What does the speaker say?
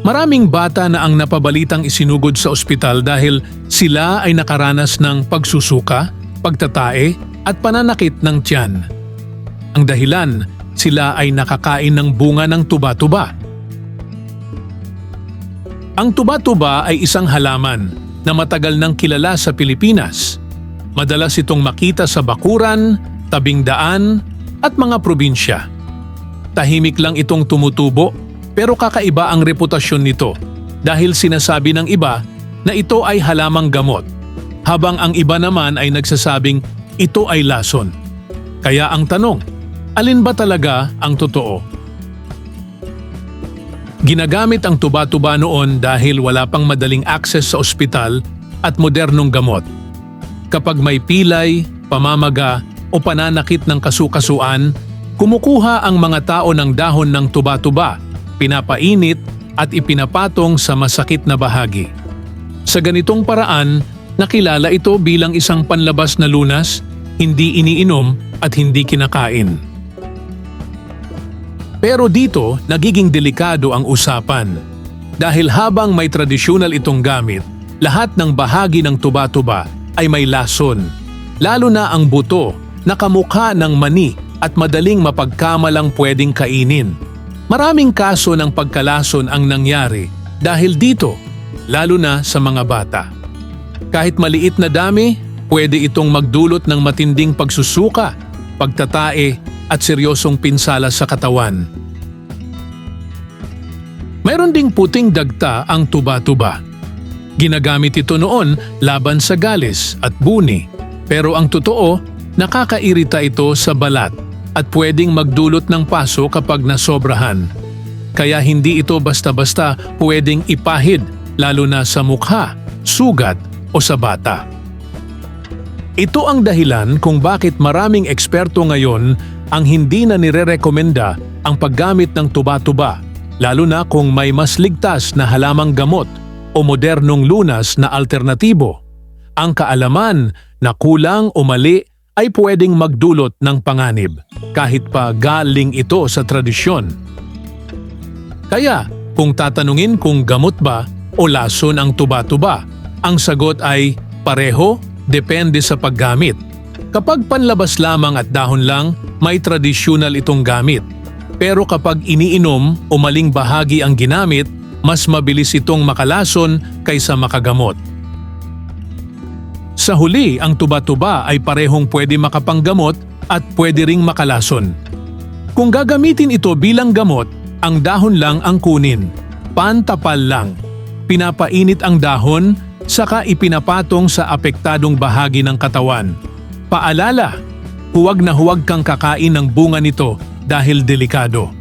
Maraming bata na ang napabalitang isinugod sa ospital dahil sila ay nakaranas ng pagsusuka, pagtatae at pananakit ng tiyan. Ang dahilan, sila ay nakakain ng bunga ng tuba-tuba. Ang tuba-tuba ay isang halaman na matagal nang kilala sa Pilipinas. Madalas itong makita sa bakuran, tabing daan at mga probinsya. Tahimik lang itong tumutubo pero kakaiba ang reputasyon nito dahil sinasabi ng iba na ito ay halamang gamot, habang ang iba naman ay nagsasabing ito ay lason. Kaya ang tanong, alin ba talaga ang totoo? Ginagamit ang tuba-tuba noon dahil wala pang madaling access sa ospital at modernong gamot. Kapag may pilay, pamamaga o pananakit ng kasukasuan, kumukuha ang mga tao ng dahon ng tuba-tuba, pinapainit at ipinapatong sa masakit na bahagi. Sa ganitong paraan, nakilala ito bilang isang panlabas na lunas, hindi iniinom at hindi kinakain. Pero dito, nagiging delikado ang usapan. Dahil habang may tradisyonal itong gamit, lahat ng bahagi ng tuba-tuba ay may lason. Lalo na ang buto na kamukha ng mani at madaling mapagkamalang pwedeng kainin. Maraming kaso ng pagkalason ang nangyari dahil dito, lalo na sa mga bata. Kahit maliit na dami, pwede itong magdulot ng matinding pagsusuka, pagtatae at seryosong pinsala sa katawan. Mayroon ding puting dagta ang tuba-tuba. Ginagamit ito noon laban sa galis at buni, pero ang totoo, nakakairita ito sa balat at pwedeng magdulot ng paso kapag nasobrahan. Kaya hindi ito basta-basta pwedeng ipahid, lalo na sa mukha, sugat o sa bata. Ito ang dahilan kung bakit maraming eksperto ngayon ang hindi na nirerekomenda ang paggamit ng tuba-tuba, lalo na kung may mas ligtas na halamang gamot o modernong lunas na alternatibo. Ang kaalaman na kulang o mali ay pwedeng magdulot ng panganib, kahit pa galing ito sa tradisyon. Kaya, kung tatanungin kung gamot ba o lason ang tuba-tuba, ang sagot ay pareho, depende sa paggamit. Kapag panlabas lamang at dahon lang, may tradisyonal itong gamit. Pero kapag iniinom o maling bahagi ang ginamit, mas mabilis itong makalason kaysa makagamot. Sa huli, ang tuba-tuba ay parehong pwede makapanggamot at pwede ring makalason. Kung gagamitin ito bilang gamot, ang dahon lang ang kunin. Pantapal lang. Pinapainit ang dahon, saka ipinapatong sa apektadong bahagi ng katawan. Paalala, huwag na huwag kang kakain ng bunga nito dahil delikado.